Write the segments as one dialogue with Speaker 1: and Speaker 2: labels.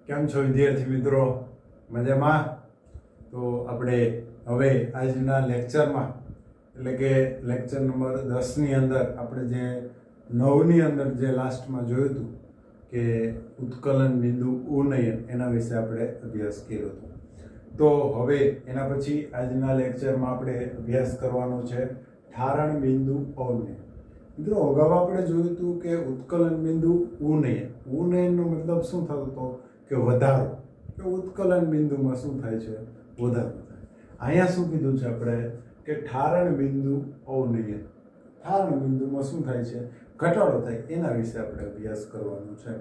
Speaker 1: કેમ છો વિદ્યાર્થી મિત્રો? મજામાં? તો આપણે હવે આજના લેક્ચરમાં એટલે કે લેક્ચર નંબર 10ની અંદર આપણે જે 9ની અંદર જે લાસ્ટમાં જોયું હતું કે ઉત્કલન બિંદુ ઉન્નયન એના વિશે આપણે અભ્યાસ કર્યો હતો. તો હવે એના પછી આજના લેક્ચરમાં આપણે અભ્યાસ કરવાનો છે ઠારણ બિંદુ અવનયન. મિત્રો અગાઉ આપણે જોયું હતું કે ઉત્કલન બિંદુ ઉન્નયન. ઉન્નયનનો મતલબ શું થતો હતો કે વધારો, કે ઉત્કલન બિંદુમાં શું થાય છે? વધારો થાય. અહીંયા શું કીધું છે આપણે કે ઠારણ બિંદુ અવનયન. ઠારણ બિંદુમાં શું થાય છે? ઘટાડો થાય. એના વિશે આપણે અભ્યાસ કરવાનો છે.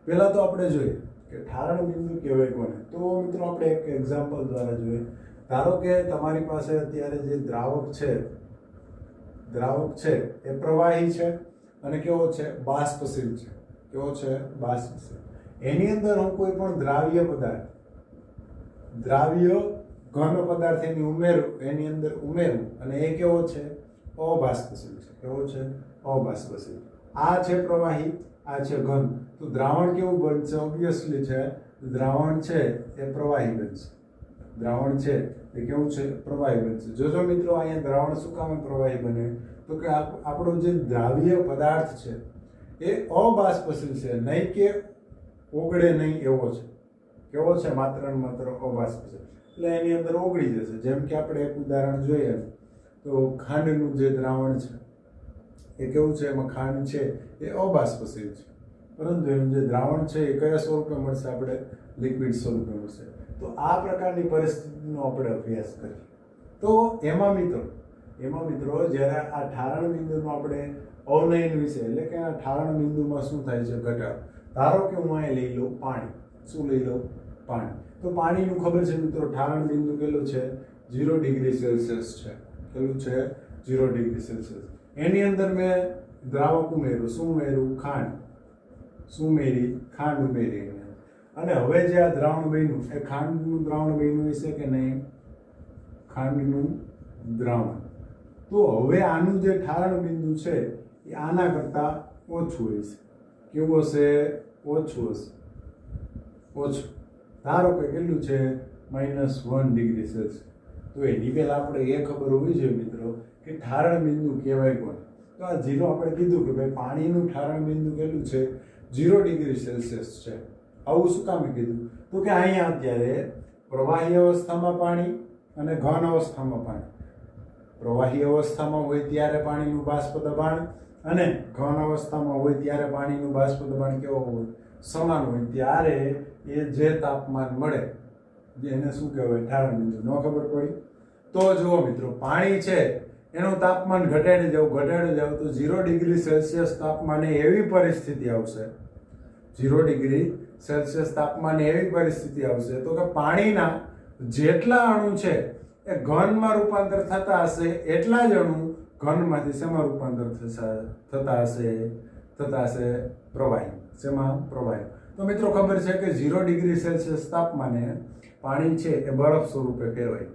Speaker 1: પહેલા તો આપણે જોઈએ કે ઠારણ બિંદુ કહેવાય કોને. તો મિત્રો આપણે એક એક્ઝામ્પલ દ્વારા જોઈએ. ધારો કે તમારી પાસે અત્યારે જે દ્રાવક છે એ પ્રવાહી છે અને કેવો છે? બાષ્પશીલ છે. કેવો છે? બાષ્પશીલ. એની અંદર હું કોઈ પણ દ્રાવ્ય ઘન પદાર્થ એની અંદર ઉમેરું અને એ કેવો છે? અબાષ્પશીલ છે. કેવો છે? અબાષ્પશીલ. આ છે પ્રવાહી, આ છે ઘન. તો દ્રાવણ કેવું બનશે? ઓબ્વિયસલી છે દ્રાવણ છે એ પ્રવાહી બનશે. દ્રાવણ છે એ કેવું છે? પ્રવાહી બનશે. જોજો મિત્રો, અહીંયા દ્રાવણ શું કામ પ્રવાહી બને? તો કે આપણો જે દ્રાવ્ય પદાર્થ છે એ અબાષ્પશીલ છે, નહીં કે ઓગળે નહીં એવો છે. કેવો છે? માત્ર ને માત્ર અબાષ્પશીલ. એટલે એની અંદર ઓગળી જશે. જેમ કે આપણે એક ઉદાહરણ જોઈએ તો ખાંડનું જે દ્રાવણ છે એ કેવું છે? એમાં ખાંડ છે એ અબાષ્પશીલ છે, પરંતુ એનું જે દ્રાવણ છે એ કયા સ્વરૂપે મળશે? આપણે લિક્વિડ સ્વરૂપે મળશે. તો આ પ્રકારની પરિસ્થિતિનો આપણે અભ્યાસ કરીએ. તો એમાં મિત્રો જ્યારે આ ઠારણ બિંદુનો આપણે અવનયન વિશે એટલે કે આ ઠારણ બિંદુમાં શું થાય છે? ઘટાડો. ધારો કે હું અહીંયા લઈ લઉં પાણી. શું લઈ લઉં? પાણી. તો પાણીનું ખબર છે મિત્રો, ઠારણ બિંદુ કેટલું છે? 0 ડિગ્રી સેલ્સિયસ છે. કેટલું છે? 0 ડિગ્રી સેલ્સિયસ. એની અંદર મેં દ્રાવક ઉમેર્યું. શું ઉમેર્યું? ખાંડ. શું ઉમેરી? ખાંડ ઉમેરી. અને હવે જે આ દ્રાવણ બન્યું એ ખાંડનું દ્રાવણ બન્યું હશે કે નહીં? ખાંડનું દ્રાવણ. તો હવે આનું જે ઠારણ બિંદુ છે એ આના કરતાં ઓછું હશે. કેવું હશે? ઓછું હશે. ઓછું. ધારો કે કેટલું છે? -1 ડિગ્રી સેલ્સિયસ. તો એની પહેલાં આપણે એ ખબર હોવી જોઈએ મિત્રો કે ઠારણ બિંદુ કહેવાય કોને. તો આ 0 આપણે કીધું કે ભાઈ પાણીનું ઠારણ બિંદુ કેટલું છે? 0 ડિગ્રી સેલ્સિયસ છે. આવું શું કામ કીધું? તો કે અહીંયા અત્યારે પ્રવાહી અવસ્થામાં પાણી અને ઘન અવસ્થામાં પાણી. પ્રવાહી અવસ્થામાં હોય ત્યારે પાણીનું બાષ્પ દબાણ અને ઘન અવસ્થામાં હોય ત્યારે પાણીનું બાષ્પ દબાણ કેવો હોય? સમાન હોય. ત્યારે એ જે તાપમાન મળે એને શું કહેવાય? ઠારણ બિંદુ. ન ખબર પડી તો જુઓ મિત્રો, પાણી છે એનું તાપમાન ઘટાડી જાવ તો 0 ડિગ્રી સેલ્સિયસ તાપમાને એવી પરિસ્થિતિ આવશે. 0 ડિગ્રી સેલ્સિયસ તાપમાને એવી પરિસ્થિતિ આવશે તો કે પાણીના જેટલા અણુ છે એ ઘનમાં રૂપાંતર થતા હશે, એટલા જ અણુ ઘનમાંથી શેમાં રૂપાંતર થતા હશે? પ્રવાહી. શેમાં? પ્રવાહી. તો મિત્રો ખબર છે કે 0 ડિગ્રી સેલ્સિયસ તાપમાને પાણી છે એ બરફ સ્વરૂપે ફેરવાય.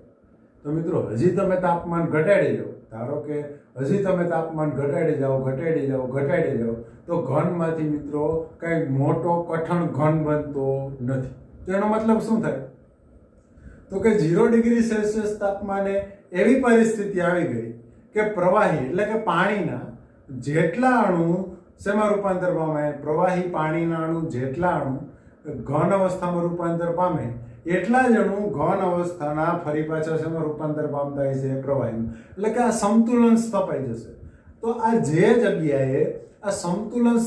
Speaker 1: તો મિત્રો હજી તમે તાપમાન ઘટાડી જાઓ, ધારો કે હજી તમે તાપમાન ઘટાડી જાઓ તો ઘનમાંથી મિત્રો કંઈ મોટો કઠણ ઘન બનતો નથી. તો એનો મતલબ શું થાય? તો કે 0 ડિગ્રી સેલ્સિયસ તાપમાને એવી પરિસ્થિતિ આવી ગઈ કે પ્રવાહી એટલે કે પાણીના જેટલા અણુ શેમાં રૂપાંતર પામે? પ્રવાહી પાણીના અણુ જેટલા અણુ ઘન અવસ્થામાં રૂપાંતર પામે એટલા જ અણુ ઘન અવસ્થાના ફરી પાછા શેમાં રૂપાંતર પામતા હોય છે? પ્રવાહીમાં. એટલે કે આ સંતુલન સ્થપાઈ જશે. તો આ જે જગ્યાએ આ સંતુલન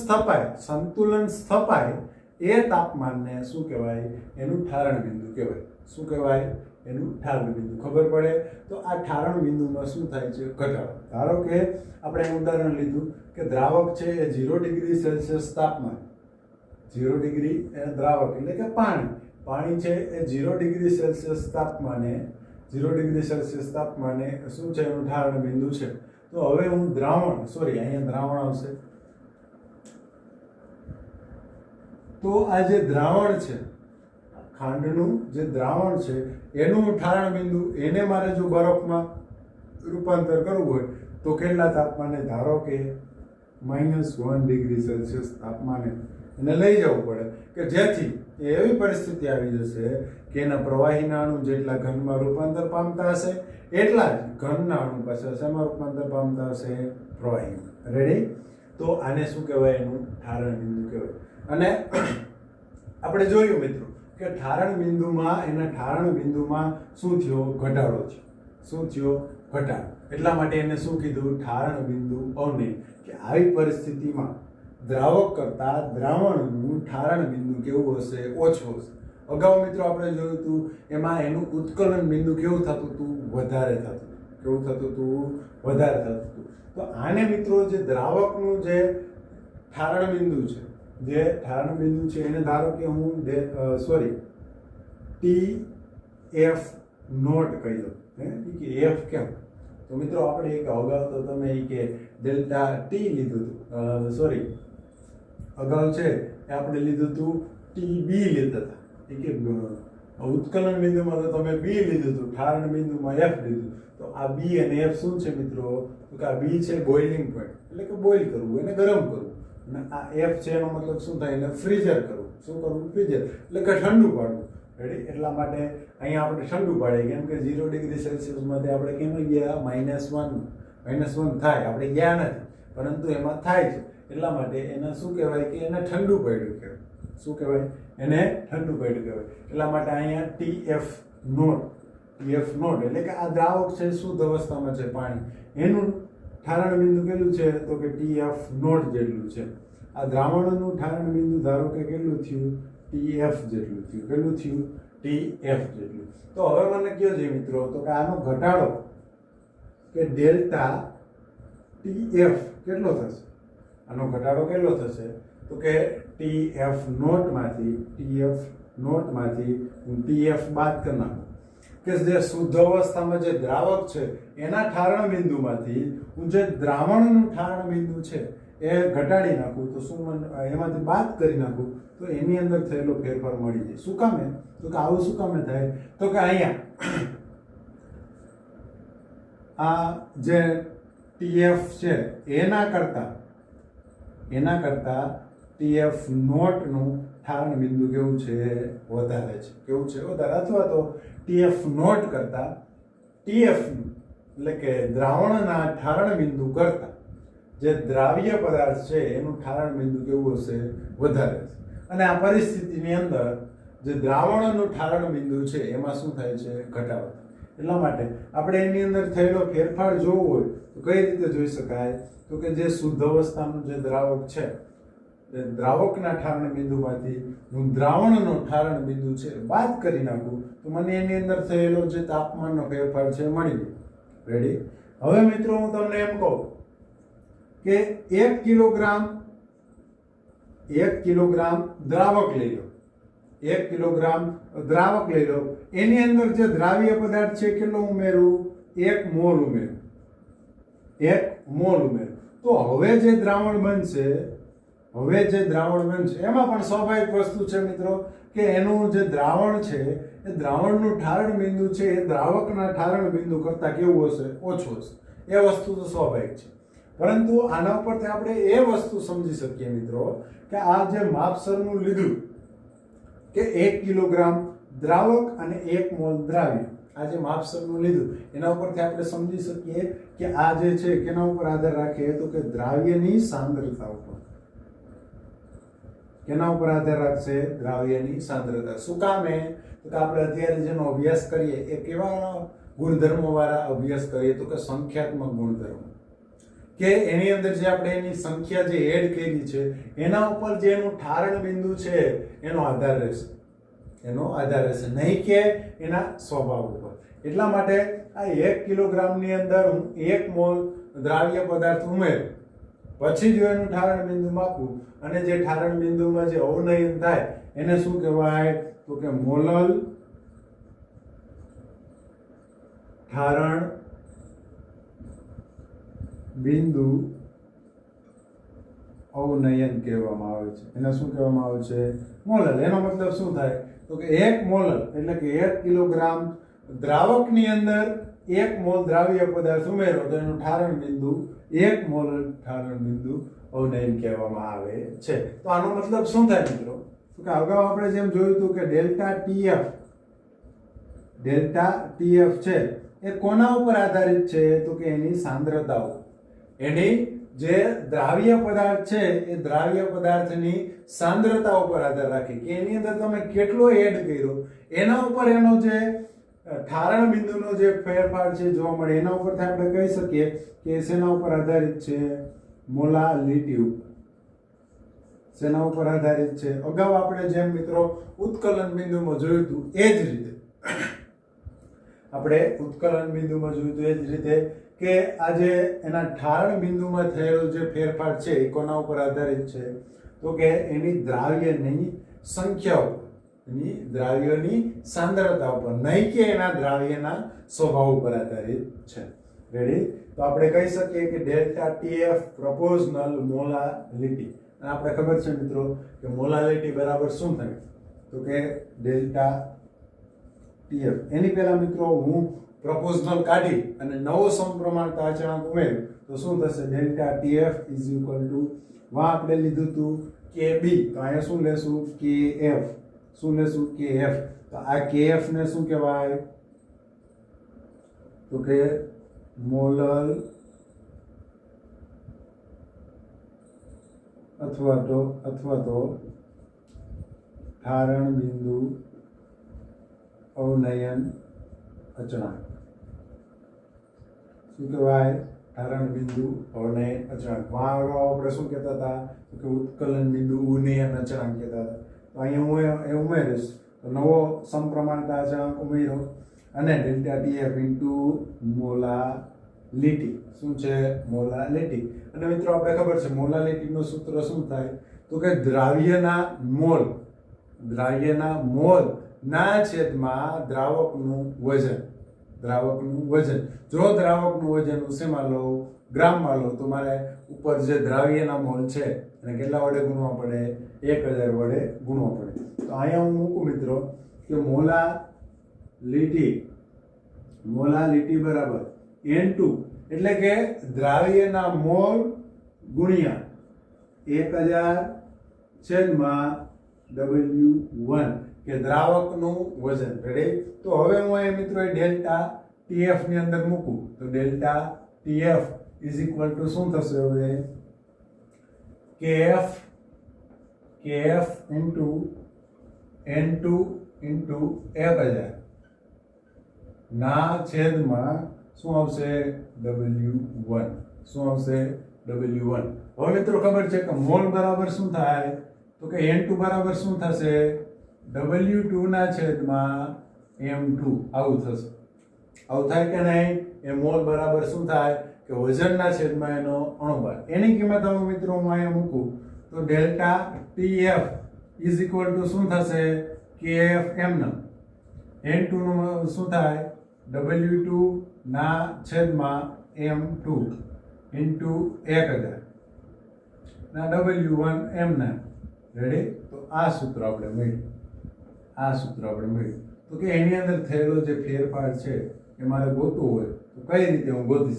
Speaker 1: સ્થપાય એ તાપમાનને શું કહેવાય? એનું ઠારણ બિંદુ કહેવાય. શું કહેવાય? એનું ઠારણ બિંદુ. ખબર પડે? તો આ ઠારણ બિંદુમાં શું થાય છે? ઘટાડો. ધારો કે આપણે ઉદાહરણ લીધું કે દ્રાવક છે એ 0 ડિગ્રી સેલ્સિયસ તાપમાન, 0 ડિગ્રી દ્રાવક એટલે કે પાણી છે એ 0 ડિગ્રી સેલ્સિયસ તાપમાને શું છે? એનું ઠારણ બિંદુ છે. તો હવે હું અહીંયા દ્રાવણ આવશે. તો આ જે દ્રાવણ છે, ખાંડનું જે દ્રાવણ છે એનું ઠારણ બિંદુ એને મારે જો બરફમાં રૂપાંતર કરવું હોય તો કેટલા તાપમાને? ધારો કે -1 ડિગ્રી સેલ્સિયસ તાપમાને એને લઈ જવું પડે. કે જેથી એવી પરિસ્થિતિ આવી જશે કે એના પ્રવાહીના અણુ જેટલા ઘનમાં રૂપાંતર પામતા હશે એટલા જ ઘનના અણુ પાછા શેમાં રૂપાંતર પામતા હશે? પ્રવાહીમાં. રેડી? તો આને શું કહેવાય? એનું ઠારણ બિંદુ કહેવાય. અને આપણે જોયું મિત્રો કે ઠારણ બિંદુમાં એના ઠારણ બિંદુમાં શું થયો? ઘટાડો થયો. શું થયો? ઘટાડો. એટલા માટે એને શું કીધું? ઠારણ બિંદુ અવનય. કે આવી પરિસ્થિતિમાં દ્રાવક કરતા દ્રાવણનું ઠારણ બિંદુ કેવું હશે? ઓછું હશે. અગાઉ મિત્રો આપણે જોયું હતું એમાં એનું ઉત્કલન બિંદુ કેવું થતું હતું? વધારે થતું હતું. કેવું થતું હતું? વધારે થતું હતું. તો આને મિત્રો જે દ્રાવકનું જે ઠારણ બિંદુ છે, જે ઠારણ બિંદુ છે એને ધારો કે હું TF નોટ કહી દઉં. કે એફ કેમ? તો મિત્રો આપણે એક અગાઉ તો તમે કે ડેલ્ટા ટી લીધું હતું, અગાઉ છે એ આપણે લીધું હતું TB લીધા હતા. કે ઉત્કલન બિંદુમાં તો તમે B લીધું હતું, ઠારણ બિંદુમાં F લીધું. તો આ B અને F શું છે મિત્રો? તો કે આ B છે બોઇલિંગ પોઈન્ટ, એટલે કે બોઇલ કરવું, એને ગરમ કરવું. અને આ F છે એનો મતલબ શું થાય? એને ફ્રીઝર કરવું. શું કરવું? ફ્રીઝર, એટલે કે ઠંડુ પાડવું. રેડી? એટલા માટે અહીંયા આપણે ઠંડુ પાડીએ, કેમ કે 0 ડિગ્રી સેલ્સિયસમાંથી આપણે કેમ ગયા? -1 થાય. આપણે ગયા નથી, પરંતુ એમાં થાય છે. એટલા માટે એને શું કહેવાય? કે એને ઠંડુ પાડ્યું કહેવાય. શું કહેવાય? એને ઠંડુ પાડ્યું કહેવાય. એટલા માટે અહીંયા TF નોટ એટલે કે આ દ્રાવક છે શુદ્ધ અવસ્થામાં છે પાણી, એનું ઠારણ બિંદુ કેટલું છે? તો કે TF નોટ જેટલું છે. આ દ્રાવણનું ઠારણ બિંદુ ધારો કે કેટલું થયું? TF જેટલું થયું. કેટલું થયું? TF જેટલું. તો હવે મને કયો છે મિત્રો? તો કે આનો ઘટાડો કે ડેલ્ટા TF કેટલો થશે? આનો ઘટાડો કેટલો થશે? તો કે TF નોટમાંથી હું TF બાદ કરી નાખું, કે જે શુદ્ધ અવસ્થામાં જે દ્રાવક છે એના ઠારણ બિંદુમાંથી હું જે દ્રાવણનું ઠારણ બિંદુ છે એ ઘટાડી નાખું, તો શું એમાંથી બાદ કરી નાખું, તો એની અંદર થયેલો ફેરફાર મળી જાય. શું કામે? તો કે આવું શું કામે થાય? તો કે અહીંયા આ જે TF છે એના કરતા TF નોટનું ઠારણ બિંદુ કેવું છે? વધારે છે. કેવું છે? વધારે. અથવા તો TF નોટ કરતા TF એટલે કે દ્રાવણના ઠારણ બિંદુ કરતા જે દ્રાવ્ય પદાર્થ છે એનું ઠારણ બિંદુ કેવું હશે? વધારે હશે. અને આ પરિસ્થિતિની અંદર જે દ્રાવણનું ઠારણ બિંદુ છે એમાં શું થાય છે? ઘટાડો. એટલા માટે આપણે એની અંદર થયેલો ફેરફાર જોવો હોય તો કઈ રીતે જોઈ શકાય? તો કે જે શુદ્ધ અવસ્થાનું જે દ્રાવક છે, દ્રાવકના ઠારણ બિંદુમાંથી હું દ્રાવણનો ઠારણ બિંદુ છે બાદ કરી નાખું, તો મને એની અંદર થયેલો જે તાપમાનનો ફેરફાર છે મળી ગયો. રેડી? હવે મિત્રો હું તમને એમ કહું કે 1 કિલોગ્રામ દ્રાવક લઈ લો. 1 કિલોગ્રામ દ્રાવક લઈ લો, એની અંદર જે દ્રાવ્ય પદાર્થ છે કેટલો ઉમેરું? 1 મોલ ઉમેરું. 1 મોલ ઉમેરું. તો હવે જે દ્રાવણ બનશે એમાં પણ સ્વાભાવિક વસ્તુ છે મિત્રો કે એનું જે દ્રાવણ છે એ દ્રાવણનું ઠારણ બિંદુ છે એ દ્રાવકના ઠારણ બિંદુ કરતા કેવું હશે? ઓછું હશે. એ વસ્તુ તો સ્વાભાવિક છે. પરંતુ આના ઉપરથી આપણે એ વસ્તુ સમજી શકીએ મિત્રો કે આ જે માપસરનું લીધું કે 1 કિલોગ્રામ દ્રાવક અને 1 મોલ દ્રાવ્ય, આ જે માપસરનું લીધું એના ઉપરથી આપણે સમજી શકીએ કે આ જે છે કેના ઉપર આધાર રાખે? તો કે દ્રાવ્યની સાંદ્રતા ઉપર. કેના ઉપર આધાર રાખશે? દ્રાવ્યની સાંદ્રતા. શું કામે? તો કે આપણે અત્યારે જેનો અભ્યાસ કરીએ એ કેવા ગુણધર્મો વાળા અભ્યાસ કરીએ? તો કે સંખ્યાત્મક ગુણધર્મો. કે એની અંદર જે આપણે એની સંખ્યા જે એડ કરી છે એના ઉપર જે એનું ઠારણ બિંદુ છે એનો આધાર રહેશે. નહીં કે એના સ્વભાવ ઉપર. એટલા માટે આ 1 કિલોગ્રામની અંદર હું 1 મોલ દ્રાવ્ય પદાર્થ ઉમેરું, પછી જો એનું ઠારણ બિંદુ માપું અને જે ઠારણ બિંદુમાં જે અવનયન થાય એને શું કહેવાય? તો કે મોલલ ઠારણ બિંદુ અવનયન કહેવામાં આવે છે. એને શું કહેવામાં આવે છે? મોલલ. એનો મતલબ શું થાય? તો કે 1 મોલલ એટલે કે 1 કિલોગ્રામ દ્રાવકની અંદર 1 મોલ દ્રાવ્ય પદાર્થ ઉમેરો તો એનું ઠારણ બિંદુ 1 મોલ ઠારણ બિંદુ અવનયન કહેવામાં આવે છે. તો આનો મતલબ શું થાય મિત્રો? તો કે અગાઉ આપણે જેમ જોયું હતું કે ડેલ્ટા ટીએફ છે એ કોના ઉપર આધારિત છે? તો કે એની સાંદ્રતાઓ, એની જે દ્રાવ્ય પદાર્થ છે એ દ્રાવ્ય પદાર્થની સાંદ્રતા ઉપર આધાર રાખે કે એની અંદર તમે કેટલો એડ કર્યો, એના ઉપર એનો જે ઠારણ બિંદુનો જે ફેરફાર છે જોવા મળે, એના ઉપરથી આપણે કહી શકીએ કે શેના ઉપર આધારિત છે? મોલાલિટી ઉપર. શેના ઉપર આધારિત છે? અગાઉ આપણે જેમ મિત્રો ઉત્કલન બિંદુમાં જોયું હતું એ જ રીતે આપણે ઉત્કલન બિંદુમાં જોયું હતું એ જ રીતે કે આજે એના ઠારણ બિંદુમાં થયેલો જે ફેરફાર છે એ કોના ઉપર આધારિત છે? તો કે એની દ્રાવ્યની સંખ્યા ઉપર, એની દ્રાવ્યની સાંદ્રતા ઉપર, નહીં કે એના દ્રાવ્યના સ્વભાવ ઉપર આધારિત છે. રેડી? તો આપણે કહી શકીએ કે ડેલ્ટા ટીએફ પ્રોપોર્શનલ મોલાલિટી. અને આપણે ખબર છે મિત્રો કે મોલાલિટી બરાબર શું થાય? તો કે ડેલ્ટા ટીએફ. એની પહેલા મિત્રો હું પ્રોપોર્શનલ કાઢી અને નવો સમપ્રમાણતા અચળાંક ઉમેર્યું તો શું થશે? Delta T F is equal to, વાં આપણે લીધું હતું કે બી, તો અહીંયા શું લેશું? કે એફ. શું લેશું? કે એફ. તો આ કે એફ ને શું કહેવાય? તો કે મોલલ અથવા તો ઠારણ બિંદુ અવનયન અચળાંક. શું કહેવાય? ઠારણ બિંદુ અવનયન અચળાંક. આપણે શું કહેતા હતા? કે ઉત્કલન બિંદુ ઉન્નયન અચળાંક કહેતા હતા. તો અહીંયા હું એ ઉમેરીશ તો નવો સમપ્રમાણતા અચળાંક ઉમેર્યો અને ડેલ્ટા ટીએફ ઇન્ટુ મોલાલિટી. શું છે? મોલાલિટી. અને મિત્રો આપણે ખબર છે મોલાલિટીનું સૂત્ર શું થાય? તો કે દ્રાવ્યના મોલ ના છેદમાં દ્રાવકનું વજન. જો દ્રાવકનું વજન હું શેમાં લઉં? ગ્રામમાં લઉં તો મારે ઉપર જે દ્રાવ્યના મોલ છે એને કેટલા વડે ગુણવા પડે? 1000 વડે ગુણવા પડે. તો અહીંયા હું મૂકું મિત્રો કે મોલાલિટી બરાબર N2 એટલે કે દ્રાવ્યના મોલ ગુણ્યા 1000 છેદમાં W1 કે દ્રાવકનું વજન. રેડી? તો હવે હું અહીં મિત્રો ડેલ્ટા ટીએફ ની અંદર મૂકું તો delta T F is equal two શું થશે? હવે KF ઇન્ટુ N2 ઇન્ટુ 1000 ના છેદમાં શું આવશે? W1. શું આવશે? W1. હવે મિત્રો ખબર છે કે મોલ બરાબર શું થાય? તો કે N2 બરાબર શું થશે? W2 ના છેદમાં M2. આવું થશે. આવું થાય કે નહીં? એ મોલ બરાબર શું થાય? કે વજનના છેદમાં એનો અણુભાર. એની કિંમત હવે મિત્રો હું અહીંયા મૂકું તો delta T F is equal two શું થશે? KF M. N2 નું શું થાય? W2 ના છેદમાં M2 ઇન્ટુ 1000 ના W1 M ના. રેડી? તો આ સૂત્ર આપણે મળ્યું. તો કે એની અંદર થયેલો જે ફેરફાર છે એ મારે ગોતવું હોય તો કઈ રીતે હું ગોતી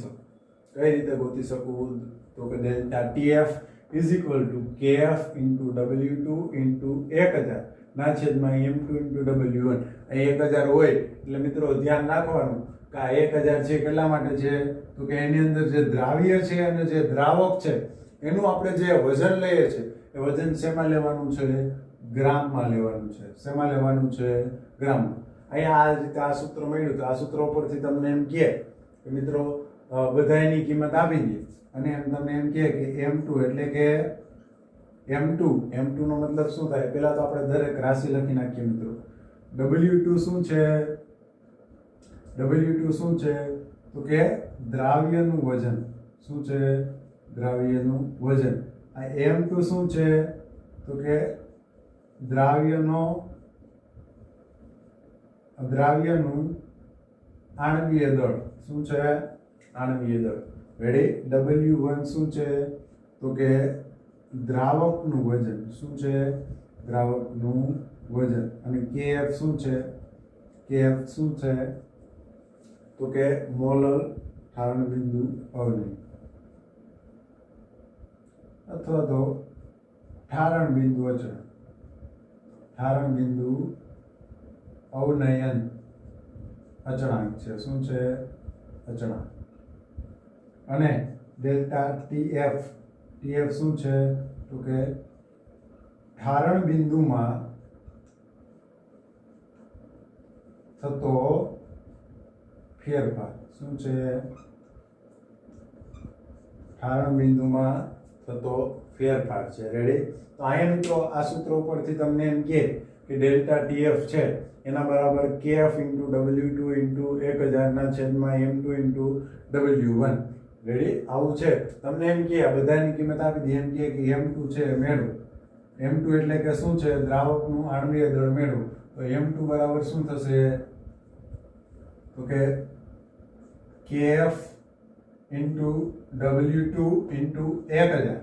Speaker 1: શકું? તો કે delta T F is equal two KF into W2 into 1000 ના છેદમાં M2 ઇન્ટુ W1. આ 1000 હોય એટલે મિત્રો ધ્યાન રાખવાનું કે આ 1000 છે કેટલા માટે છે? તો કે એની અંદર જે દ્રાવ્ય છે અને જે દ્રાવક છે એનું આપણે જે વજન લઈએ છીએ એ વજન શેમાં લેવાનું છે? ગ્રામમાં લેવાનું છે. શેમાં લેવાનું છે? ગ્રામમાં. અહીંયા આ રીતે આ સૂત્ર મળ્યું તો આ સૂત્ર ઉપરથી તમને એમ કહે કે મિત્રો બધા એની કિંમત આપી દે અને એમ તમને એમ કહે કે M2 એટલે કે M2 નો મતલબ શું થાય? પહેલા તો આપણે દરેક રાશિ લખી નાખીએ મિત્રો. W2 શું છે? તો કે દ્રાવ્યનું વજન. શું છે? દ્રાવ્યનું વજન. આ M2 શું છે? તો કે દ્રાવ્યનું આણ્વીય દળ. શું છે? આણ્વીય દળ. રેડી? W1 શું છે? તો કે દ્રાવકનું વજન. શું છે? દ્રાવકનું વજન. અને KF શું છે? તો કે મોલર ઠારણ બિંદુ અવનય અથવા તો ઠારણ બિંદુ અચળાંક. ઠારણ બિંદુ અવનયન અચળાંક છે. શું છે? અચળાંક. અને ડેલ્ટા ટીએફ, ટીએફ શું છે? તો કે ઠારણ બિંદુમાં થતો ફેરફાર. શું છે? ઠારણ બિંદુમાં થતો ફેરફાર છે. રેડી? તો અહીંયા મિત્રો આ સૂત્ર ઉપરથી તમને એમ કે ડેલ્ટા ટીએફ છે એના બરાબર કેએફ ઇન્ટુ W2 ઇન્ટુ 1000 ના છેદમાં M2 ઇન્ટુ W1. રેડી? આવું છે. તમને એમ કે આ બધાની કિંમત આપી દે, એમ કે M2 છે મેળવો. M2 એટલે કે શું છે? દ્રાવકનું આણ્વીય દળ મેળવો. તો M2 બરાબર શું થશે? તો કે KF ઇન્ટુ W2 ઇન્ટુ 1000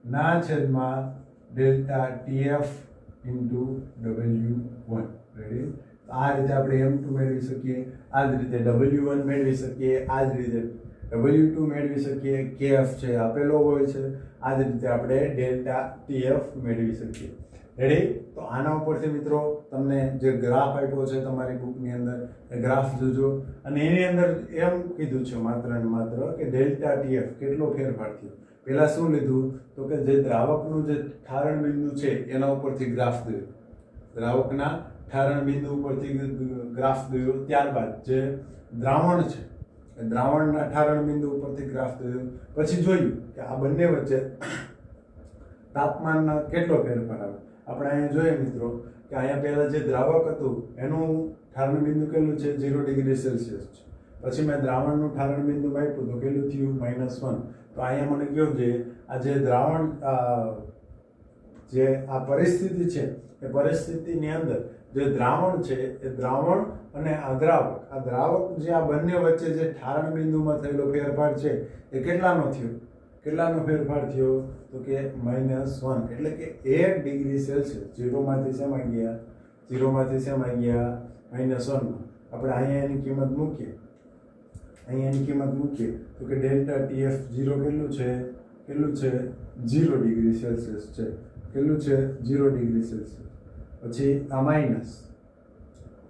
Speaker 1: ના છેદમાં delta TF into W1. Ready? આ રીતે આપણે M2 મેળવી શકીએ, આ જ રીતે W1 મેળવી શકીએ, આ જ રીતે W2 મેળવી શકીએ. KF છે આપેલો હોય છે, આ જ રીતે આપણે ડેલ્ટા TF મેળવી શકીએ. રેડી? તો આના ઉપરથી મિત્રો તમને જે ગ્રાફ આપ્યો છે તમારી બુકની અંદર એ ગ્રાફ જોજો, અને એની અંદર એમ કીધું છે માત્ર ને માત્ર કે ડેલ્ટા TF કેટલો ફેરફાર થયો. પહેલા શું લીધું? તો કે જે દ્રાવકનું જે ઠારણ બિંદુ છે એના ઉપરથી ગ્રાફ દોર્યો, દ્રાવકના ઠારણ બિંદુ ઉપરથી ગ્રાફ દોર્યો. ત્યારબાદ જે દ્રાવણ છે દ્રાવણના ઠારણ બિંદુ ઉપરથી ગ્રાફ દોર્યો. પછી જોયું કે આ બંને વચ્ચે તાપમાનના કેટલો ફેરફાર આવે. આપણે અહીંયા જોઈએ મિત્રો કે અહીંયા પહેલા જે દ્રાવક હતું એનું ઠારણ બિંદુ કેટલું છે? 0 ડિગ્રી સેલ્સિયસ છે. પછી મેં દ્રાવણનું ઠારણ બિંદુ માપ્યું તો કેટલું થયું? -1. તો અહીંયા મને કહ્યું છે આ જે દ્રાવણ જે આ પરિસ્થિતિ છે એ પરિસ્થિતિની અંદર જે દ્રાવણ છે એ દ્રાવણ અને આ દ્રાવક જે આ બંને વચ્ચે જે ઠારણ બિંદુમાં થયેલો ફેરફાર છે એ કેટલાનો થયો? કેટલાનો ફેરફાર થયો? તો કે -1. એટલે કે 1 ડિગ્રી સેલ્સિયસ. 0 માંથી શેમાં ગયા? 0 માંથી શેમાં ગયા? -1. આપણે અહીંયા એની કિંમત મૂકીએ, તો કે ડેલ્ટા TF 0 કેટલું છે? 0 ડિગ્રી સેલ્સિયસ છે. કેટલું છે? 0 ડિગ્રી સેલ્સિયસ. પછી આ માઇનસ,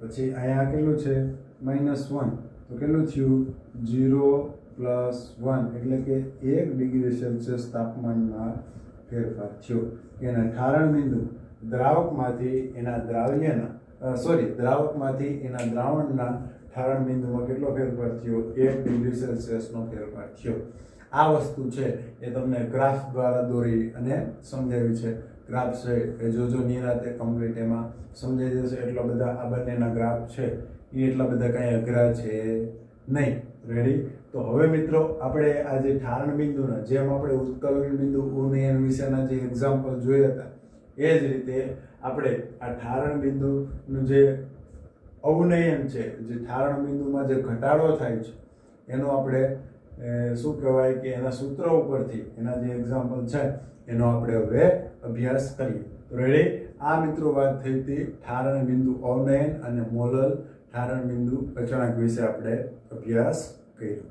Speaker 1: પછી અહીંયા કેટલું છે? -1. તો કેટલું થયું? 0 + 1 એટલે કે 1 ડિગ્રી સેલ્સિયસ તાપમાનમાં ફેરફાર થયો. એના ઠારણ બિંદુ દ્રાવકમાંથી એના દ્રાવકમાંથી એના દ્રાવણના ઠારણ બિંદુમાં કેટલો ફેરફાર થયો? 1 ડિગ્રી સેલ્સિયસનો ફેરફાર થયો. આ વસ્તુ છે એ તમને ગ્રાફ દ્વારા દોરી અને સમજાવી છે. ગ્રાફ છે એ જોજો નિરાતે કમ્પ્લીટ, એમાં સમજાઈ જશે. એટલા બધા આ બંનેના ગ્રાફ છે એ એટલા બધા કાંઈ અઘરા છે નહીં. રેડી? તો હવે મિત્રો આપણે આ જે ઠારણ બિંદુના, જેમ આપણે ઉત્કલન બિંદુ ઉન્નયન વિશેના જે એક્ઝામ્પલ જોયા હતા એ જ રીતે આપણે આ ઠારણ બિંદુનું જે અવનયન છે, જે ઠારણ બિંદુમાં જે ઘટાડો થાય છે એનો આપણે શું કહેવાય કે એના સૂત્ર ઉપરથી એના જે એક્ઝામ્પલ છે એનો આપણે હવે અભ્યાસ કરીએ. તો રેડી? આ મિત્રો વાત થઈ હતી ઠારણ બિંદુ અવનયન અને મોલલ ઠારણ બિંદુ અચળાંક વિશે આપણે અભ્યાસ કર્યો.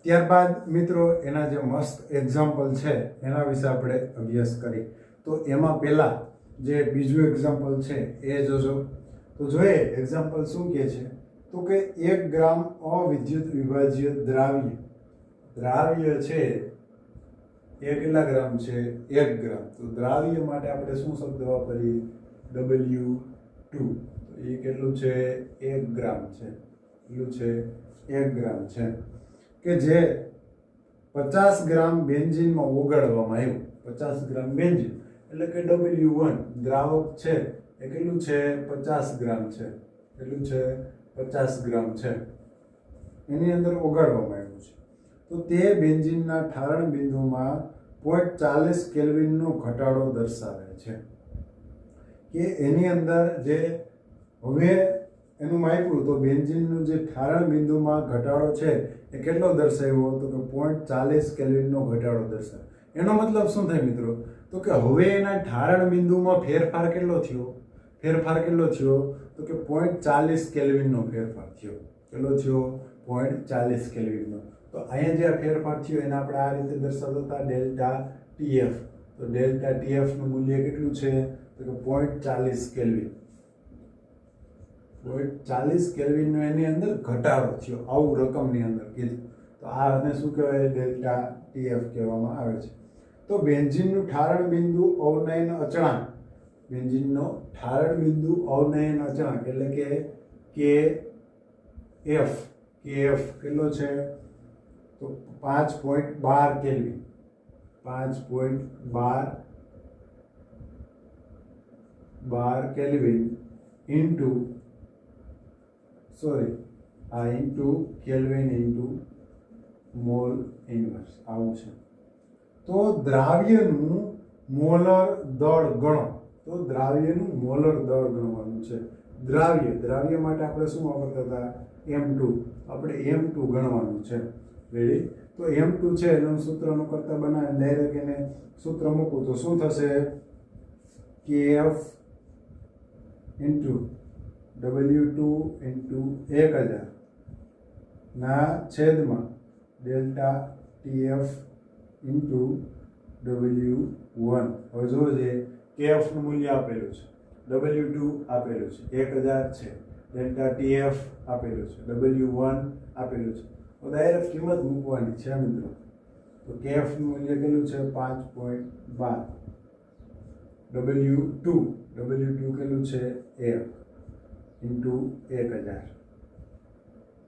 Speaker 1: ત્યારબાદ મિત્રો એના જે મસ્ત એક્ઝામ્પલ છે એના વિશે આપણે અભ્યાસ કરીએ. તો એમાં પહેલા જે બીજું એક્ઝામ્પલ છે એ જોજો. તો જોઈએ એક્ઝામ્પલ શું કહે છે? તો કે 1 ગ્રામ અવિદ્યુત વિભાજ્ય દ્રાવ્ય છે એ કેટલા ગ્રામ છે? 1 ગ્રામ. તો દ્રાવ્ય માટે આપણે શું શબ્દ વાપરીએ? W2. તો એ કેટલું છે? 1 ગ્રામ છે. કેટલું છે? 1 ગ્રામ છે. કે જે 50 ગ્રામ બેન્ઝીનમાં ઓગાળવામાં આવ્યું. 50 ગ્રામ બેન્ઝીન એટલે કે W1 દ્રાવક છે એ કેટલું છે? 50 ગ્રામ છે. કેટલું છે? 50 ગ્રામ છે. એની અંદર ઓગાળવામાં આવ્યું છે. તો તે બેન્ઝીનના ઠારણ બિંદુમાં 0.40 કેલ્વિનનો ઘટાડો દર્શાવે છે. કે એની અંદર જે હવે એનું માપ્યું તો બેન્ઝીનનું જે ઠારણ બિંદુમાં ઘટાડો છે એ કેટલો દર્શાવ્યો? તો કે 0.40 કેલ્વિનનો ઘટાડો દર્શાવે. એનો મતલબ શું થાય મિત્રો? તો કે હવે એના ઠારણ બિંદુમાં ફેરફાર કેટલો થયો? તો કે 0.40 કેલ્વિનનો ફેરફાર થયો. કેટલો થયો? 0.40 કેલ્વિનનો. તો અહીંયા જે ફેરફાર થયો એને આપણે આ રીતે દર્શાવતા હતા ડેલ્ટા TF. તો ડેલ્ટા ટીએફ નું મૂલ્ય કેટલું છે તો કે 0.40 કેલ્વિન. 0.40 કેલ્વિન નો એની અંદર ઘટાડો થયો, આવું રકમની અંદર કીધું. તો આને શું કહેવાય? ડેલ્ટા ટીએફ કહેવામાં આવે છે. તો બેન્ઝીનનું ઠારણ બિંદુ અવનયન અચળાંક, બેન્ઝીનનો ઠારણ બિંદુ અવનયન અચળાંક એટલે કે KF કેટલો છે તો 5.12 kelvin. 5.12 kelvin into kelvin into mall inverse, આવું છે. તો દ્રાવ્યનું મોલર દળ ગણો. તો દ્રાવ્યનું મોલર દળ ગણવાનું છે. દ્રાવ્ય માટે આપણે શું વાપરતા હતા? M2. આપણે M2 ગણવાનું છે. રેડી? તો M2 છે એનું સૂત્રનું કરતા બનાવીને ડાયરેક્ટ એને સૂત્ર મૂકું તો શું થશે? KF ઇન્ટુ W2 ઇન્ટુ 1000 ના છેદમાં ડેલ્ટા TF ઇન્ટુ W1. હવે જોજે KF નું મૂલ્ય આપેલું છે, W2 આપેલું છે, 1000 છે, ડેલ્ટા TF આપેલું છે, W1 આપેલું છે. તો ડાયરેક્ટ કિંમત મૂકવાની છે મિત્રો. તો KF નું મૂલ્ય કેટલું છે? 5.12. W2 કેટલું છે? 1 ઇન્ટુ 1000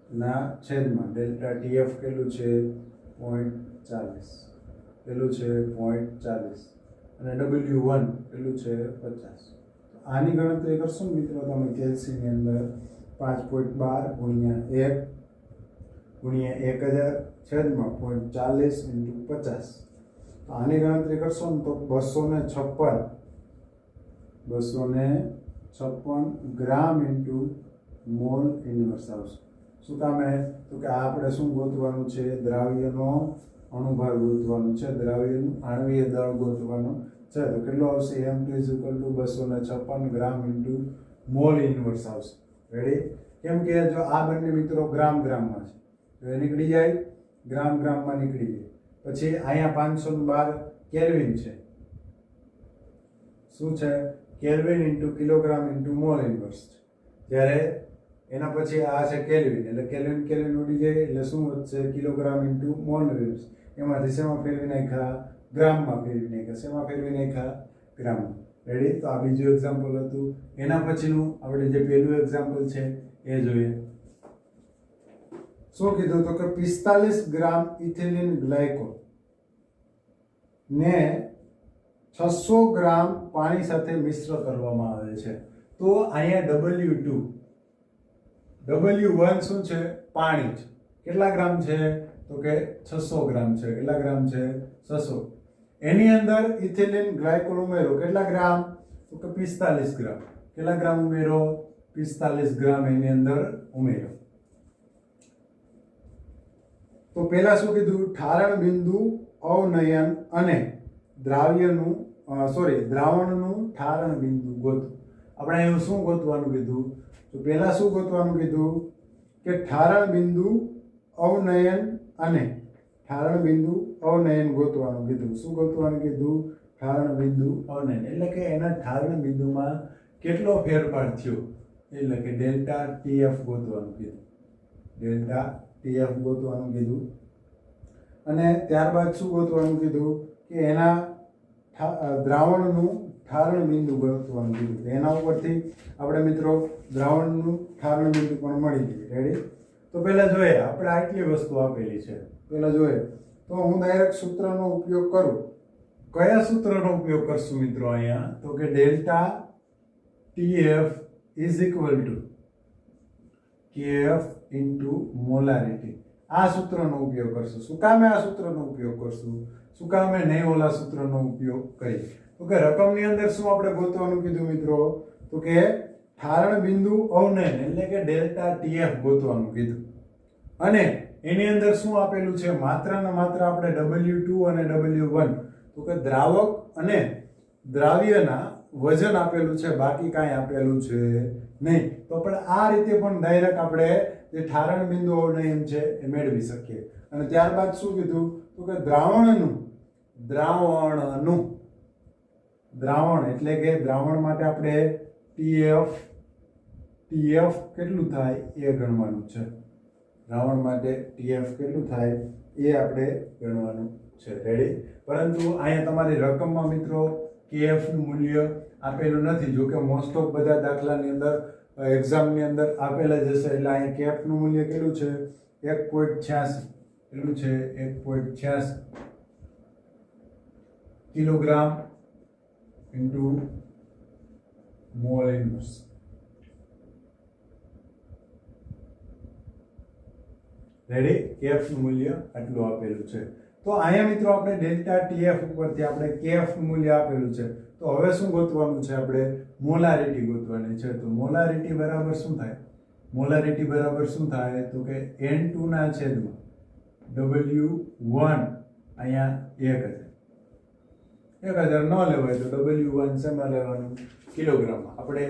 Speaker 1: ના છેદમાં ડેલ્ટા TF કેટલું છે? 0.40. કેટલું છે? 0.40. અને W1 કેટલું છે? 50. આની ગણતરી કરશો ને મિત્રો તમે કેલ્સીની અંદર 5.12 ગુણ્યા 1 ગુણ્યા 1000 છેદમાં 0.40 ઇન્ટુ 50. તો આની ગણતરી કરશો ને તો 256 ગ્રામ ઇન્ટુ મોલ ઇન્વર્સ આવશે. શું કામે? તો કે આપણે શું ગોતવાનું છે? દ્રાવ્યનો અણુભાર ગોતવાનું છે, દ્રાવ્યનું આણ્વીય દળ ગોતવાનું છે. તો કેટલો આવશે? M2 256 ગ્રામ ઇન્ટુ મોલ ઇન્વર્સ આવશે. રેડી? કેમ કે જો આ બંને મિત્રો ગ્રામમાં છે તો એ નીકળી જાય, ગ્રામમાં નીકળી જાય. પછી અહીંયા 512 કેલ્વિન છે. શું છે? Kelvin into kilogram into mall inverse છે. જ્યારે એના પછી આ છે કેલ્વિન, એટલે કેલ્વિન ઉડી જાય એટલે શું વધશે? Kilogram into mall inverse. એમાંથી શેમાં ફેરવી નાખ્યા? ગ્રામમાં ફેરવી નાખ્યા. શેમાં ફેરવી નાખ્યા? ગ્રામમાં. રેડી? તો આ બીજું એક્ઝામ્પલ હતું. એના પછીનું આપણે જે પહેલું એક્ઝામ્પલ છે એ જોઈએ. શું કીધું? તો કે 45 ગ્રામ ઇથિલિન ગ્લાયકોલ ને 600 ગ્રામ પાણી સાથે મિશ્ર કરવામાં આવે છે. તો અહીંયા W1 શું છે? પાણી છે. કેટલા ગ્રામ છે? તો કે 600 ગ્રામ છે. કેટલા ગ્રામ છે? 600. એની અંદર ઇથિલિન ગ્લાયકોલ ઉમેરો. કેટલા ગ્રામ? તો કે 45 ગ્રામ. કેટલા ગ્રામ ઉમેરો? 45 ગ્રામ એની અંદર ઉમેરો. તો પહેલા શું કીધું? ઠારણ બિંદુ અવનયન અને દ્રાવણનું ઠારણ બિંદુ ગોતો. આપણે એવું શું ગોતવાનું કીધું? તો પહેલા શું ગોતવાનું કીધું? કે ઠારણ બિંદુ અવનયન અને ગોતવાનું કીધું. શું ગોતવાનું કીધું? ઠારણ બિંદુ અવનયન એટલે કે એના ઠારણ બિંદુમાં કેટલો ફેરફાર થયો એટલે કે ડેલ્ટા TF ગોતવાનું કીધું. ડેલ્ટા TF ગોતવાનું કીધું. અને ત્યારબાદ શું ગોતવાનું કીધું? કે એના દ્રાવણનું ઠારણ બિંદુ ગોતવાનું કીધું. એના ઉપરથી આપણે મિત્રો દ્રાવણનું ઠારણ બિંદુ પણ મળી ગયું. રેડી? તો પહેલા જોઈએ, આપણે આટલી વસ્તુ આપેલી છે. પહેલા જોઈએ તો હું ડાયરેક્ટ સૂત્રનો ઉપયોગ કરું. કયા સૂત્રનો ઉપયોગ કરશું મિત્રો અહીંયા? તો કે delta TF is equal two KF into molarity. આ સૂત્રનો ઉપયોગ કરશું. શું કામે આ સૂત્રનો ઉપયોગ કરશું? શું કામે નહીં ઓલા સૂત્રનો ઉપયોગ કરીએ? તો કે રકમની અંદર શું આપણે ગોતવાનું કીધું મિત્રો? તો કે ઠારણ બિંદુ અવનયન એટલે કે ડેલ્ટા TF ગોતવાનું કીધું. અને એની અંદર શું આપેલું છે? માત્ર ને માત્ર આપણે W2 અને W1 તો કે દ્રાવક અને દ્રાવ્યના વજન આપેલું છે, બાકી કાંઈ આપેલું છે નહીં. તો આપણે આ રીતે પણ ડાયરેક્ટ આપણે જે ઠારણ બિંદુ અવનયન છે એ મેળવી શકીએ. અને ત્યારબાદ શું કીધું? તો કે દ્રાવણનું દ્રાવણ એટલે કે દ્રાવણ માટે આપણે TF કેટલું થાય એ ગણવાનું છે. દ્રાવણ માટે TF કેટલું થાય એ આપણે ગણવાનું છે. રેડી? પરંતુ અહીંયા તમારી રકમમાં મિત્રો KF નું મૂલ્ય આપેલું નથી. જો કે મોસ્ટ ઓફ બધા દાખલાની અંદર એક્ઝામની અંદર આપેલા જ હશે. એટલે અહીંયા KF નું મૂલ્ય કેટલું છે? 1.86. કેટલું છે? 1.86 kilogram into mall inverse. Ready? KF નું મૂલ્ય આટલું આપેલું છે. તો અહીંયા મિત્રો આપણે ડેલ્ટા TF ઉપરથી આપણે KF નું મૂલ્ય આપેલું છે. તો હવે શું ગોતવાનું છે? આપણે મોલારિટી ગોતવાની છે. તો મોલારિટી બરાબર શું થાય? મોલારિટી બરાબર શું થાય? તો કે N2 ના છેદમાં W1 અહીંયા 1000 ન લેવાય તો W1 શેમાં લેવાનું? કિલોગ્રામમાં. આપણે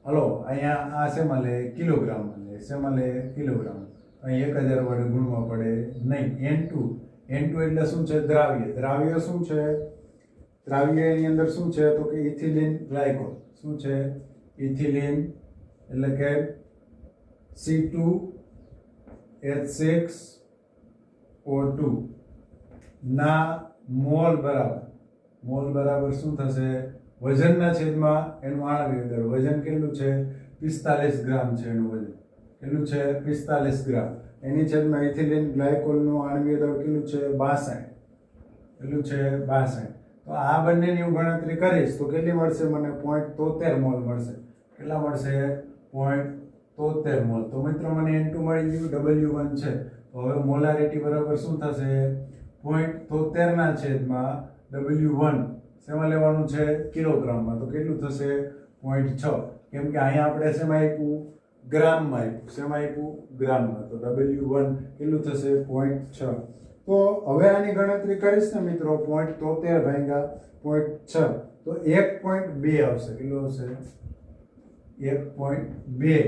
Speaker 1: હલો અહીંયા આ શેમાં લે? કિલોગ્રામમાં લે. શેમાં લે? કિલોગ્રામ. અહીં 1000 વડે ગુણવા પડે નહીં. N2 એટલે શું છે? દ્રાવ્ય. દ્રાવ્ય શું છે? દ્રાવ્ય એની અંદર શું છે? તો કે ઇથિલિન ગ્લાયકોલ. શું છે? ઇથિલિન એટલે કે C2H6O2 ના મોલ બરાબર શું થશે? વજનના છેદમાં એનું આણવિક દળ. વજન કેટલું છે? 45 ગ્રામ છે એનું વજન. કેટલું છે? 45 ગ્રામ. એની છેદમાં ઇથિલિન ગ્લાયકોલનું આણવિક દળ કેટલું છે? 62. કેટલું છે? 62. તો આ બંનેની હું ગણતરી કરીશ તો કેટલી મળશે મને? 0.73 મોલ મળશે. કેટલા મળશે? 0.73 મોલ. તો મિત્રો મને N2 મળી ગયું, W1 છે. તો હવે મોલારિટી બરાબર શું થશે? 0.73 ના છેદમાં W1 શેમાં લેવાનું છે? કિલોગ્રામમાં. તો કેટલું થશે? 0.6. કેમ કે અહીંયા આપણે શેમાં આપ્યું? ગ્રામમાં આપ્યું. શેમાં આપ્યું? ગ્રામમાં. તો W1 કેટલું થશે? 0.6. તો હવે આની ગણતરી કરીશ ને મિત્રો 0.73 ભાગ્યા 0.6 તો 1.2 આવશે. કેટલું આવશે? 1.2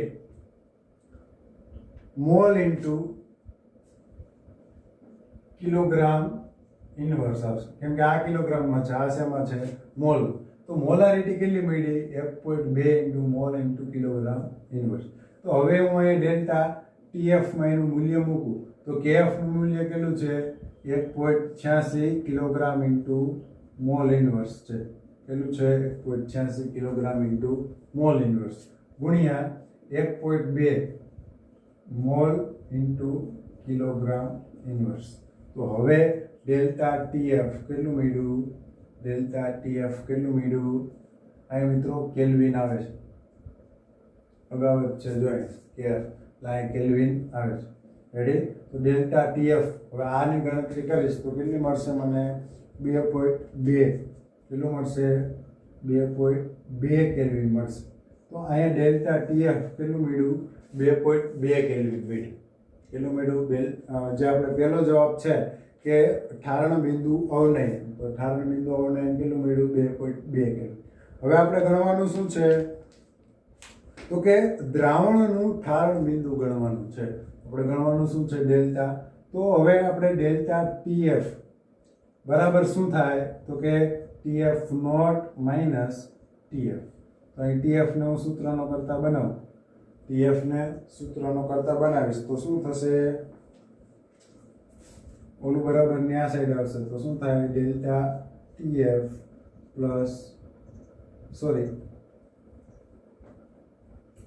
Speaker 1: મોલ ઇન્ટુ કિલોગ્રામ ઇન્વર્સ આવશે. કેમ કે આ કિલોગ્રામમાં છે, આ શેમાં છે? મોલ. તો મોલારિટી કેટલી મળી? 1.2 into mall into kilogram inverse. તો હવે હું અહીં ડેલ્ટા TF માં એનું મૂલ્ય મૂકું તો KF નું મૂલ્ય કેટલું છે? 1.86 કિલોગ્રામ ઇન્ટુ મોલ ઇન્વર્સ છે. કેટલું છે? 1.86 કિલોગ્રામ ઇન્ટુ મોલ ઇન્વર્સ ગુણ્યા 1.2 મોલ ઇન્ટુ કિલોગ્રામ ઇન્વર્સ. તો હવે ડેલ્ટા TF કેટલું મળ્યું? ડેલ્ટા TF કેટલું મળ્યું? અહીં મિત્રો કેલ્વિન આવે છે. અગાઉ છે જોઈએ કે લાઈન કેલ્વિન આવે છે. રેડી? તો ડેલ્ટા TF હવે આની ગણતરી કરીશ તો કેટલી મળશે મને? 2.2. કેટલું મળશે? 2.2 કેલ્વિન મળશે. તો અહીંયા ડેલ્ટા TF કેટલું મળ્યું? 2.2 કેલ્વિન મળ્યું. કેટલું મળ્યું? જે આપણે પહેલો જવાબ છે કે ઠારણ બિંદુ અવનયન. તો ઠારણ બિંદુ અવનયન કેટલું મળ્યું? 2.2 કેલ્વિન. હવે આપણે ગણવાનું શું છે? તો કે દ્રાવણનું ઠારણ બિંદુ ગણવાનું છે. આપણે ગણવાનું શું છે? ડેલ્ટા. તો હવે આપણે ડેલ્ટા TF બરાબર શું થાય? તો કે TF નોટ માઇનસ TF. તો અહીં TF ને હું સૂત્રનો કરતા બનાવું. TF ને સૂત્રનો કરતા બનાવીશ તો શું થશે? ઓલું બરાબર ની આ સાઈડ આવશે તો શું થાય? ડેલ્ટા TF પ્લસ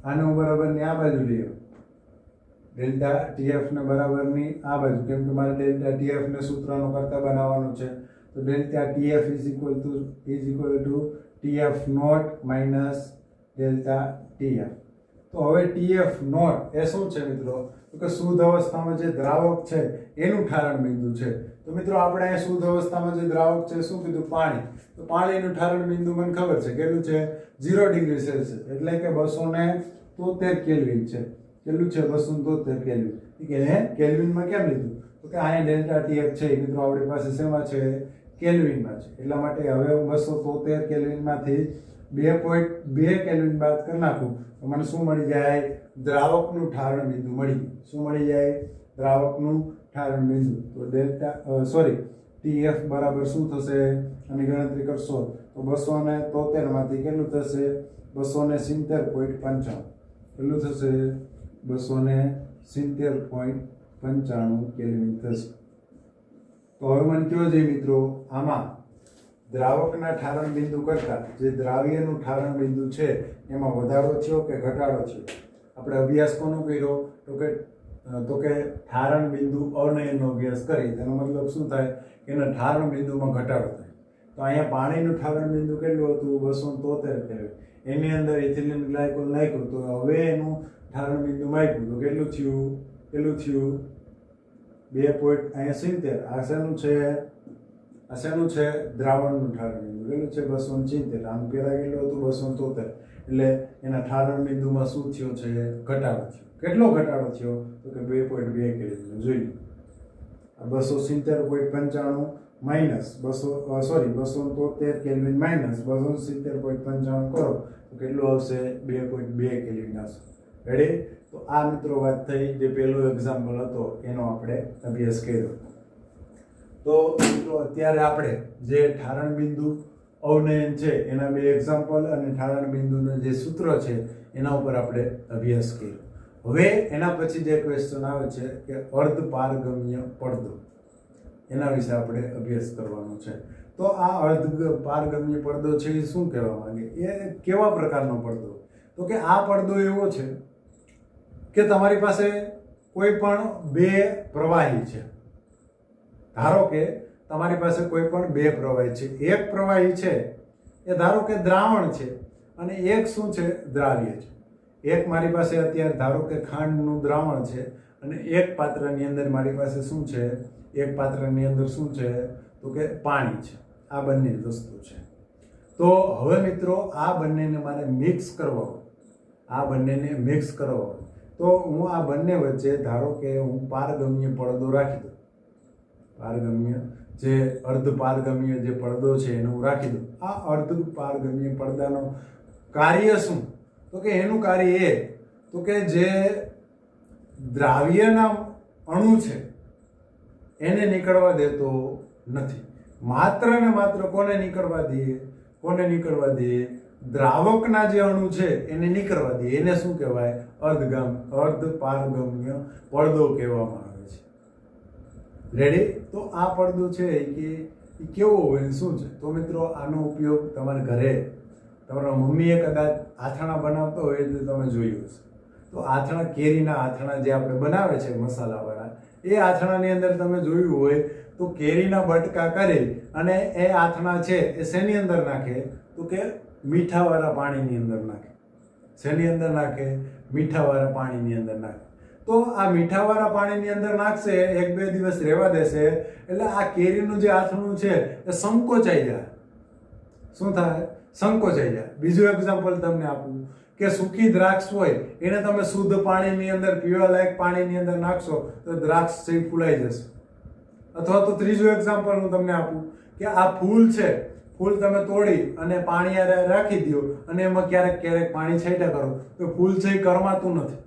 Speaker 1: આનું બરાબર ની આ બાજુ લઈએ. ડેલ્ટા TF ને બરાબર ની આ બાજુ. કેમ કે મારે ડેલ્ટા TF ને સૂત્રનો કરતા બનાવવાનું છે. તો delta TF is equal to TF nought minus delta TF. તો હવે TF નોટ એ શું છે મિત્રો? તો કે શુદ્ધ અવસ્થામાં જે દ્રાવક છે એનું ઠારણ બિંદુ છે. તો મિત્રો આપણે અહીંયા શુદ્ધ અવસ્થામાં જે દ્રાવક છે શું કીધું? પાણી. તો પાણીનું ઠારણ બિંદુ મને ખબર છે કેટલું છે? 0 ડિગ્રી સેલ્સિયસ એટલે કે 273 કેલ્વિન છે. કેટલું છે? 273 કેલ્વિન. કેલ્વિનમાં કેમ લીધું? તો કે અહીંયા ડેલ્ટા TF છે મિત્રો આપણી પાસે શેમાં છે? કેલ્વિનમાં છે. એટલા માટે હવે હું 273 કેલ્વિનમાંથી 2.2 કેલ્વિન બાદ કરી નાખું તો મને શું મળી જાય? દ્રાવકનું ઠારણ બિંદુ મળી. શું મળી જાય? દ્રાવકનું ઠારણ બિંદુ. તો TF બરાબર શું થશે? આની ગણતરી કરશો તો તો 273 માંથી કેટલું થશે 270.95 કેટલું થશે 270.95 કેલ્વિન થશે। તો હવે મને કહો જે મિત્રો આમાં દ્રાવકના ઠારણ બિંદુ કરતા જે દ્રાવ્યનું ઠારણ બિંદુ છે એમાં વધારો થયો કે ઘટાડો થયો? આપણે અભ્યાસ કોનો કર્યો તો કે ઠારણ બિંદુ અનયનનો અભ્યાસ કરી। તેનો મતલબ શું થાય કે એના ઠારણ બિંદુમાં ઘટાડો થાય। તો અહીંયા પાણીનું ઠારણ બિંદુ કેટલું હતું 273 કેલ્વિન, એની અંદર ઇથિલિન ગ્લાયકોલ નાખ્યું તો હવે એનું ઠારણ બિંદુ માપ્યું તો કેટલું થયું 2.70। આ શેનું છે દ્રાવણનું ઠારણ બિંદુ કેટલું છે 270। આમ પહેલા કેટલું હતું 273, એટલે એના ઠારણ બિંદુમાં શું થયો છે ઘટાડો થયો। કેટલો ઘટાડો થયો તો કે 2.2 કેલ્વિન। જોઈ 270.95 માઇનસ 273 કેલ્વિન માઇનસ 270.95 કરો તો કેટલું આવશે 2.2 કેલ્વિન આવશે। રેડી? તો આ મિત્રો વાત થઈ જે પહેલો એક્ઝામ્પલ હતો એનો આપણે અભ્યાસ કર્યો। તો મિત્રો અત્યારે આપણે જે ઠારણ બિંદુ અવનયન છે એના બે એક્ઝામ્પલ અને ઠારણ બિંદુનું જે સૂત્ર છે એના ઉપર આપણે અભ્યાસ કર્યો। હવે એના પછી જે ક્વેશ્ચન આવે છે કે અર્ધ પારગમ્ય પડદો, એના વિશે આપણે અભ્યાસ કરવાનો છે। તો આ અર્ધ પારગમ્ય પડદો છે એ શું કહેવા માંગે, એ કેવા પ્રકારનો પડદો? તો કે આ પડદો એવો છે કે તમારી પાસે કોઈ પણ બે પ્રવાહી છે। ધારો કે તમારી પાસે કોઈ પણ બે પ્રવાહી છે, એક પ્રવાહી છે એ ધારો કે દ્રાવણ છે અને એક શું છે દ્રાવ્ય છે। એક મારી પાસે અત્યારે ધારો કે ખાંડનું દ્રાવણ છે અને એક પાત્રની અંદર મારી પાસે શું છે, એક પાત્રની અંદર શું છે તો કે પાણી છે। આ બંને વસ્તુ છે। તો હવે મિત્રો આ બંનેને મારે મિક્સ કરવા હોય, આ બંનેને મિક્સ કરવા હોય તો હું આ બંને વચ્ચે ધારો કે હું પારગમ્ય પડદો રાખી દઉં, પારગમ્ય જે અર્ધ પારગમ્ય જે પડદો છે એને હું રાખી દઉં। આ અર્ધ પારગમ્ય પડદાનો કાર્ય શું તો કે એનું કાર્ય એ તો કે જે દ્રાવ્યના અણુ છે એને નીકળવા દેતો નથી, માત્ર ને માત્ર કોને નીકળવા દઈએ દ્રાવકના જે અણુ છે એને નીકળવા દઈએ। એને શું કહેવાય અર્ધ પારગમ્ય પડદો કહેવામાં આવે છે। રેડી? તો આ પડદો છે કે એ કેવો હોય શું છે? તો મિત્રો આનો ઉપયોગ તમારા ઘરે તમારા મમ્મીએ કદાચ આથણા બનાવતો હોય તો તમે જોયું હશે। તો આથણા કેરીના આથણા જે આપણે બનાવે છે મસાલાવાળા, એ આથણાની અંદર તમે જોયું હોય તો કેરીના બટકા કરી અને એ આથણા છે એ શેની અંદર નાખે તો કે મીઠાવાળા પાણીની અંદર નાખે। શેની અંદર નાખે? મીઠાવાળા પાણીની અંદર નાખે। તો આ મીઠાવાળા પાણીની અંદર નાખશે, 1-2 દિવસ રહેવા દેશે એટલે આ કેરીનું જે આથણું છે એ સંકોચાઈ જાય। શું થાય? સંકોચાઈ જાય। બીજું એક્ઝામ્પલ તમને આપું કે સૂકી દ્રાક્ષ હોય એને તમે શુદ્ધ પાણીની અંદર પીવા લાયક પાણીની અંદર નાખશો તો દ્રાક્ષ છે ફૂલાઈ જશે। અથવા તો ત્રીજું એક્ઝામ્પલ હું તમને આપું કે આ ફૂલ છે, ફૂલ તમે તોડી અને પાણી રાખી દો અને એમાં ક્યારેક પાણી છાંટ્યા કરો તો ફૂલ છે એ કરમાતું નથી।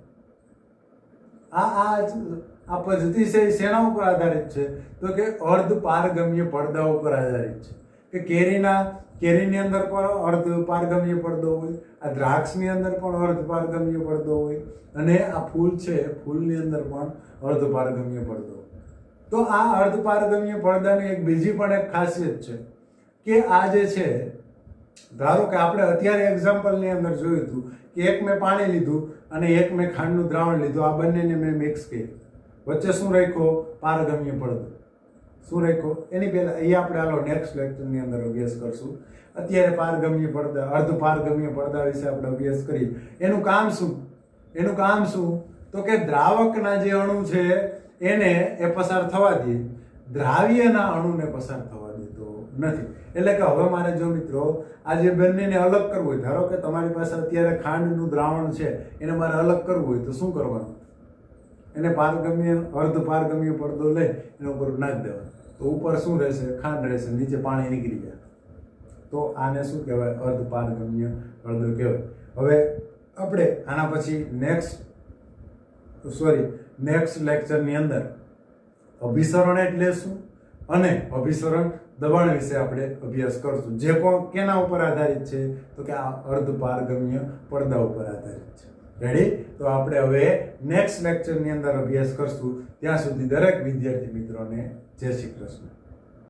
Speaker 1: આ પદ્ધતિ છે શેના ઉપર આધારિત છે તો કે અર્ધ પારગમ્ય પડદા ઉપર આધારિત છે કે કેરીની અંદર પણ અર્ધ પારગમ્ય પડદો હોય, આ દ્રાક્ષની અંદર પણ અર્ધ પારગમ્ય પડદો હોય અને આ ફૂલ છે ફૂલની અંદર પણ અર્ધ પારગમ્ય પડદો હોય। તો આ અર્ધ પારગમ્ય પડદાની એક બીજી પણ એક ખાસિયત છે કે આ જે છે ધારો કે આપણે અત્યારે એક્ઝામ્પલની અંદર જોયું હતું કે એક મેં પાણી લીધું અને એક મેં ખાંડનું દ્રાવણ લીધું, આ બંનેને મેં મિક્સ કર્યું, વચ્ચે શું રાખ્યો? પારગમ્ય પડદો। શું રાખ્યો? એની પહેલા એ આપણે હાલો નેક્સ્ટ લેક્ચરની અંદર અભ્યાસ કરશું। અત્યારે પારગમ્ય પડદા, અર્ધ પારગમ્ય પડદા વિશે આપણે અભ્યાસ કરીએ। એનું કામ શું તો કે દ્રાવકના જે અણુ છે એને એ પસાર થવા દે, દ્રાવ્યના અણુને પસાર થવા દેતો નથી। એટલે કે હવે મારે જો મિત્રો આ જે બંનેને અલગ કરવું હોય, ધારો કે તમારી પાસે અત્યારે ખાંડનું દ્રાવણ છે એને મારે અલગ કરવું હોય તો શું કરવાનું? એને અર્ધ પારગમ્ય પડદો લઈ એના ઉપર નાખી દેવાનો, તો ઉપર શું રહેશે? ખાંડ રહેશે, નીચે પાણી નીકળી જાય। તો આને શું કહેવાય? અર્ધ પારગમ્ય પડદો કહેવાય। હવે આપણે આના પછી નેક્સ્ટ લેક્ચરની અંદર અભિસરણ એટલે શું અને અભિસરણ દબાણ વિશે આપણે અભ્યાસ કરશું, જે કેના ઉપર આધારિત છે તો કે આ અર્ધપારગમ્ય પડદા ઉપર આધારિત છે. રેડી? તો આપણે હવે નેક્સ્ટ લેક્ચરની અંદર અભ્યાસ કરશું. ત્યાં સુધી દરેક વિદ્યાર્થી મિત્રોને જય શ્રી કૃષ્ણ.